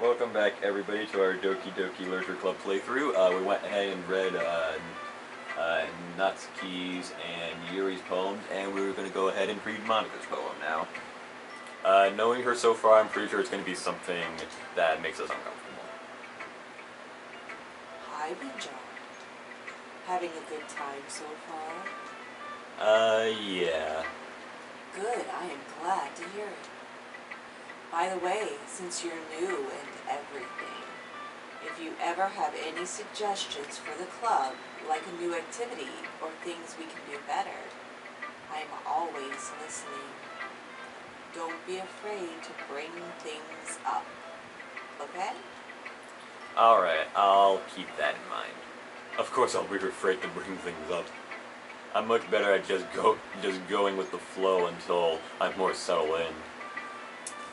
Welcome back, everybody, to our Doki Doki Literature Club playthrough. We went ahead and read Natsuki's and Yuri's poems, and we were going to go ahead and read Monika's poem now. Knowing her so far, I'm pretty sure it's going to be something that makes us uncomfortable. Hi, Benjar. Having a good time so far? Yeah. Good, I am glad to hear it. By the way, since you're new and everything, if you ever have any suggestions for the club, like a new activity or things we can do better, I'm always listening. Don't be afraid to bring things up, okay? Alright, I'll keep that in mind. Of course I'll be afraid to bring things up. I'm much better at just going with the flow until I'm more settled in.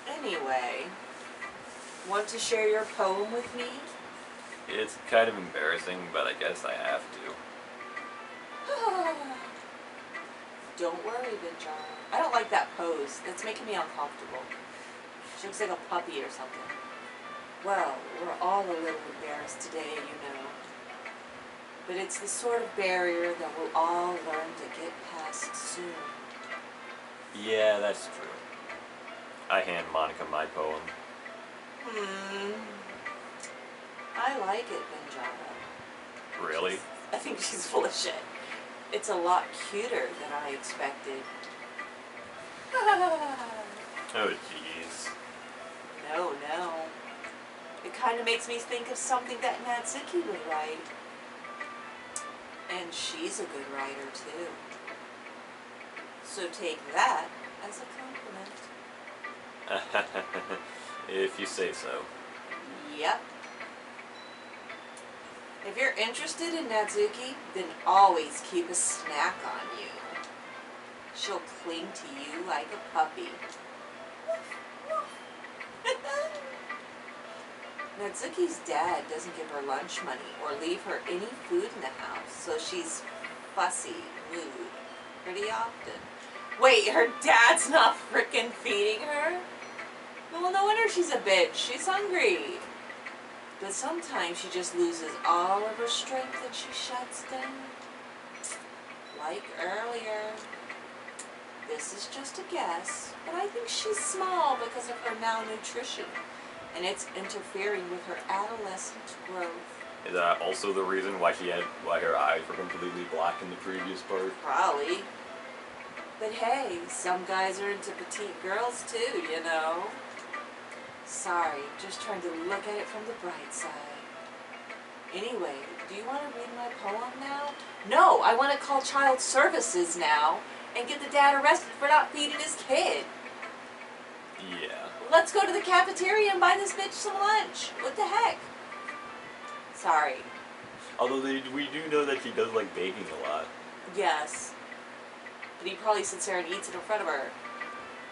Anyway, want to share your poem with me? It's kind of embarrassing, but I guess I have to. Don't worry, Benjar. I don't like that pose. That's making me uncomfortable. She looks like a puppy or something. Well, we're all a little embarrassed today, you know. But it's the sort of barrier that we'll all learn to get past soon. Yeah, that's true. I hand Monika my poem. I like it, Benjar. Really? I think she's full of shit. It's a lot cuter than I expected. Oh, jeez. No. It kind of makes me think of something that Natsuki would write. And she's a good writer, too. So take that as a compliment. If you say so. Yep. If you're interested in Natsuki, then always keep a snack on you. She'll cling to you like a puppy. Natsuki's dad doesn't give her lunch money or leave her any food in the house, so she's fussy mood pretty often. Wait, her dad's not frickin' feeding her? Well, no wonder she's a bitch. She's hungry. But sometimes she just loses all of her strength and she shuts down. Like earlier. This is just a guess, but I think she's small because of her malnutrition, and it's interfering with her adolescent growth. Is that also the reason why her eyes were completely black in the previous part? Probably. But hey, some guys are into petite girls too, you know. Sorry, just trying to look at it from the bright side. Anyway, do you want to read my poem now? No, I want to call child services now and get the dad arrested for not feeding his kid. Yeah. Let's go to the cafeteria and buy this bitch some lunch. What the heck? Sorry. Although we do know that she does like baking a lot. Yes. But he probably sits there and eats it in front of her.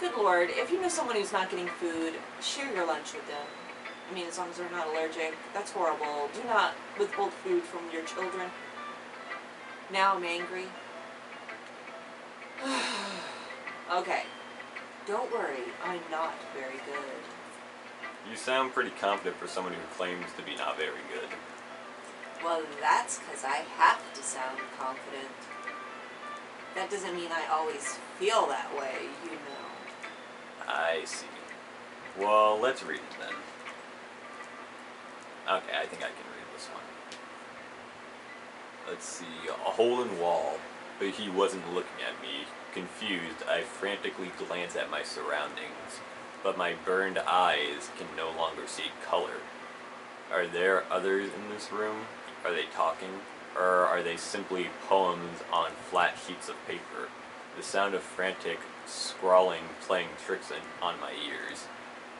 Good Lord, if you know someone who's not getting food, share your lunch with them. I mean, as long as they're not allergic. That's horrible. Do not withhold food from your children. Now I'm angry. Okay. Don't worry, I'm not very good. You sound pretty confident for someone who claims to be not very good. Well, that's because I have to sound confident. That doesn't mean I always feel that way, you know. I see. Well, let's read it then. Okay, I think I can read this one. Let's see. A hole in wall, but he wasn't looking at me. Confused, I frantically glance at my surroundings, but my burned eyes can no longer see color. Are there others in this room? Are they talking? Or are they simply poems on flat sheets of paper? The sound of frantic scrawling playing tricks on my ears.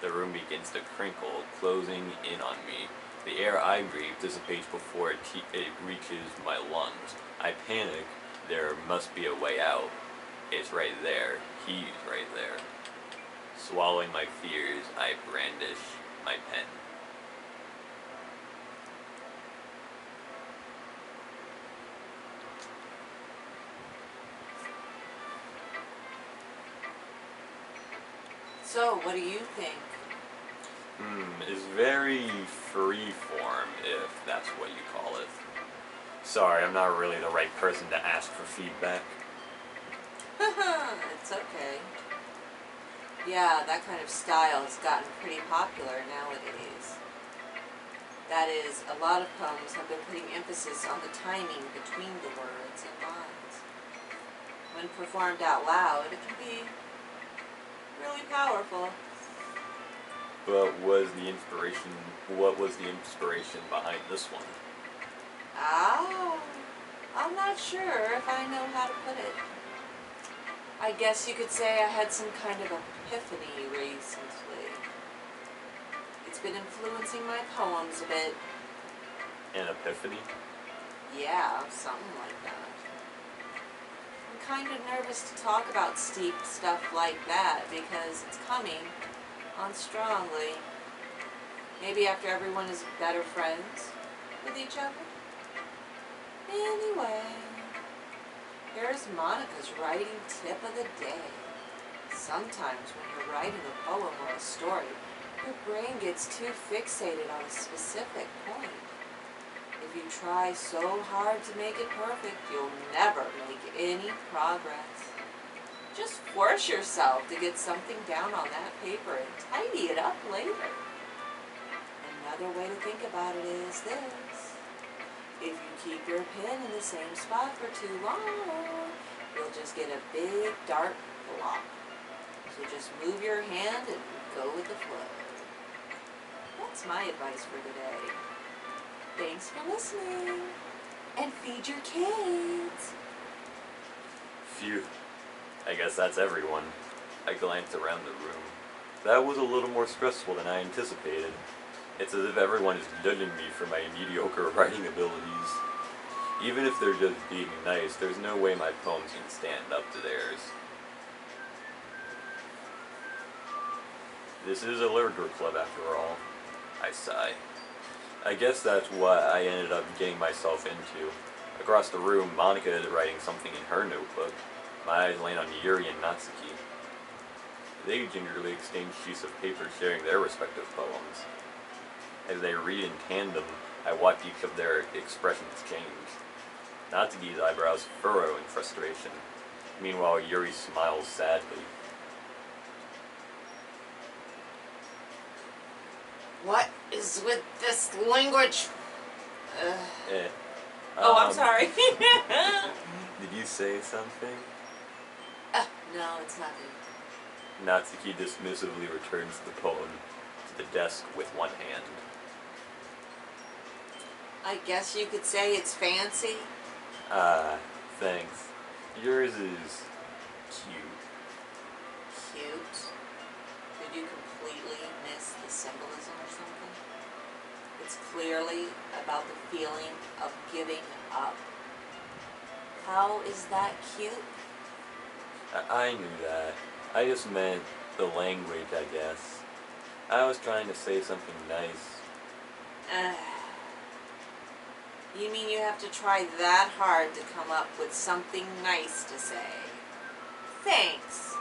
The room begins to crinkle, closing in on me. The air I breathe dissipates before it reaches my lungs. I panic. There must be a way out. It's right there. He's right there. Swallowing my fears, I brandish my pen. So, what do you think? Is very free-form, if that's what you call it. Sorry, I'm not really the right person to ask for feedback. It's okay. Yeah, that kind of style has gotten pretty popular nowadays. That is, a lot of poems have been putting emphasis on the timing between the words and lines. When performed out loud, it can be really powerful. But what was the inspiration behind this one? Ah, I'm not sure if I know how to put it. I guess you could say I had some kind of epiphany recently. It's been influencing my poems a bit. An epiphany? Yeah, something like that. I'm kind of nervous to talk about steep stuff like that because it's coming on strongly. Maybe after everyone is better friends with each other. Anyway, here's Monica's writing tip of the day. Sometimes when you're writing a poem or a story, your brain gets too fixated on a specific point. If you try so hard to make it perfect, you'll never make any progress. Just force yourself to get something down on that paper and tidy it up later. Another way to think about it is this. If you keep your pen in the same spot for too long, you'll just get a big dark block. So just move your hand and go with the flow. That's my advice for today. Thanks for listening. And feed your kids. Phew. I guess that's everyone. I glanced around the room. That was a little more stressful than I anticipated. It's as if everyone is judging me for my mediocre writing abilities. Even if they're just being nice, there's no way my poems can stand up to theirs. This is a literature club after all. I sigh. I guess that's what I ended up getting myself into. Across the room, Monika is writing something in her notebook. My eyes land on Yuri and Natsuki. They gingerly exchange sheets of paper sharing their respective poems. As they read in tandem, I watch each of their expressions change. Natsuki's eyebrows furrow in frustration. Meanwhile, Yuri smiles sadly. What is with this language? Eh. Oh, I'm sorry. Did you say something? No, it's nothing. Natsuki dismissively returns the poem to the desk with one hand. I guess you could say it's fancy. Thanks. Yours is cute. Cute. Did you completely miss the symbolism or something? It's clearly about the feeling of giving up. How is that cute? I knew that. I just meant the language, I guess. I was trying to say something nice. You mean you have to try that hard to come up with something nice to say? Thanks.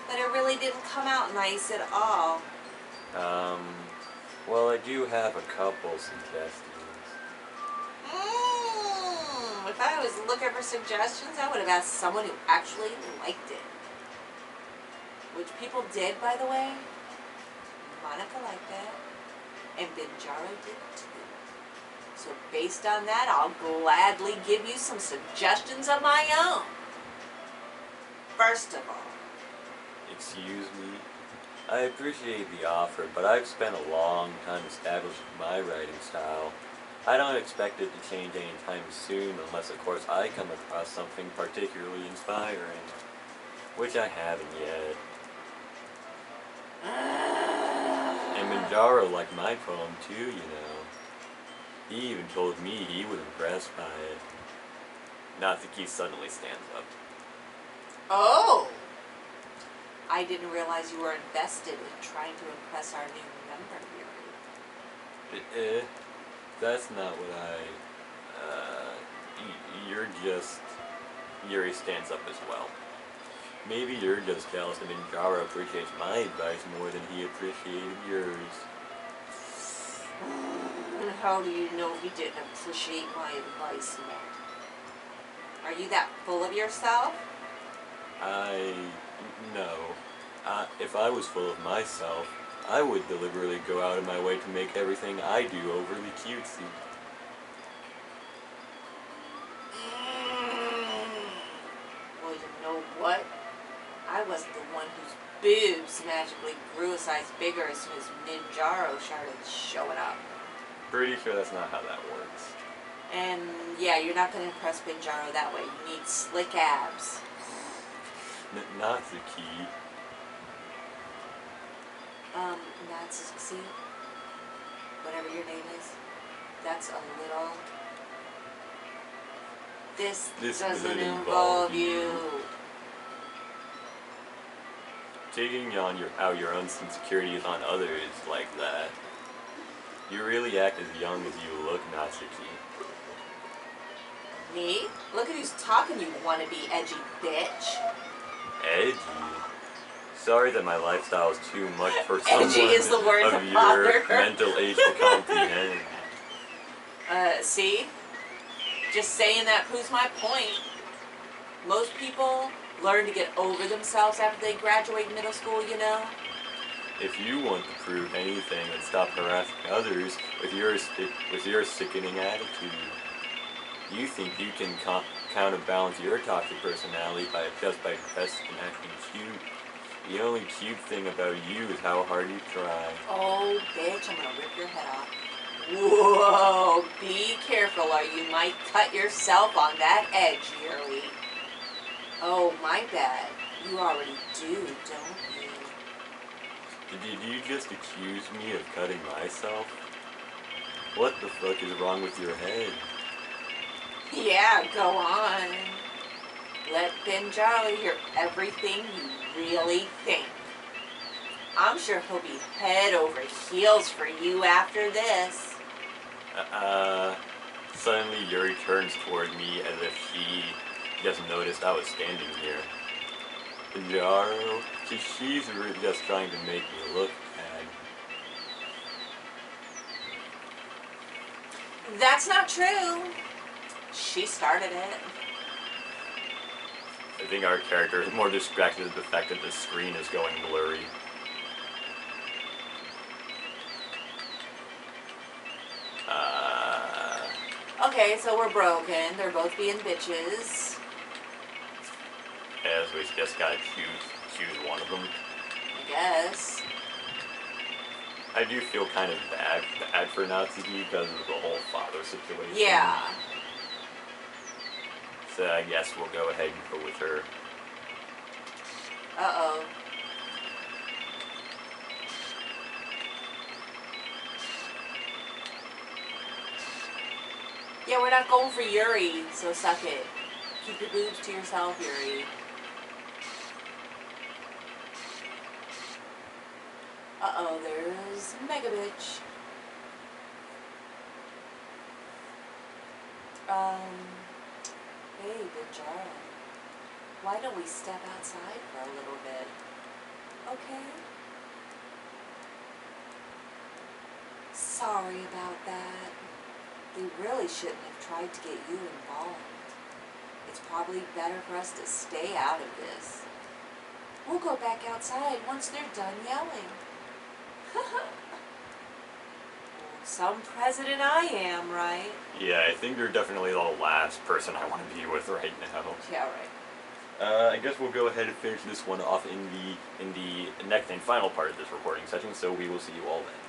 But it really didn't come out nice at all. Well, I do have a couple suggestions. If I was looking for suggestions, I would have asked someone who actually liked it. Which people did, by the way. Monika liked it. And Binjaro did too. So based on that, I'll gladly give you some suggestions of my own. First of all, Excuse me? I appreciate the offer, but I've spent a long time establishing my writing style. I don't expect it to change anytime soon unless, of course, I come across something particularly inspiring. Which I haven't yet. And Manjaro liked my poem too, you know. He even told me he was impressed by it. Natsuki suddenly stands up. oh! I didn't realize you were invested in trying to impress our new member, Yuri. That's not what you're just... Yuri stands up as well. Maybe you're just jealous that Manjaro appreciates my advice more than he appreciated yours. How do you know you didn't appreciate my advice more? Are you that full of yourself? No. If I was full of myself, I would deliberately go out of my way to make everything I do overly cutesy. Well, you know what? I wasn't the one whose boobs magically grew a size bigger as soon as Ninjaro started showing up. Pretty sure that's not how that works. And yeah, you're not going to impress Ninjaro that way. You need slick abs. Natsuki. Natsuki, whatever your name is, that's a little... This doesn't involve you. Taking on out your own insecurities on others like that. You really act as young as you look, Natsuki. Me? Look at who's talking, you wannabe edgy bitch. Edgy? Sorry that my lifestyle is too much for someone Edgy is the word of to your bother. mental age to comprehend. See? Just saying that proves my point. Most people learn to get over themselves after they graduate middle school, you know? If you want to prove anything, then stop harassing others with your sickening attitude. You think you can counterbalance your toxic personality just by dressing and acting cute. The only cute thing about you is how hard you try. Oh, bitch, I'm gonna rip your head off. Whoa, be careful or you might cut yourself on that edge, Yuri. Oh, my bad. You already do, don't you? Did you just accuse me of cutting myself? What the fuck is wrong with your head? Yeah, go on. Let Benjaro hear everything you really think. I'm sure he'll be head over heels for you after this. Suddenly Yuri turns toward me as if she just noticed I was standing here. Jaro, she's really just trying to make me look bad. That's not true. She started it. I think our character is more distracted with the fact that the screen is going blurry. Okay, so we're broken. They're both being bitches. As we just gotta choose one of them. I guess. I do feel kind of bad for Natsuki because of the whole father situation. Yeah. So I guess we'll go ahead and go with her. Uh-oh. Yeah, we're not going for Yuri, so suck it. Keep your boobs to yourself, Yuri. Uh-oh, there's Mega Bitch. Hey, Benjaro. Why don't we step outside for a little bit? Okay? Sorry about that. They really shouldn't have tried to get you involved. It's probably better for us to stay out of this. We'll go back outside once they're done yelling. Some president I am, right? Yeah, I think you're definitely the last person I want to be with right now. Yeah, right. I guess we'll go ahead and finish this one off in the next and final part of this recording session, so we will see you all then.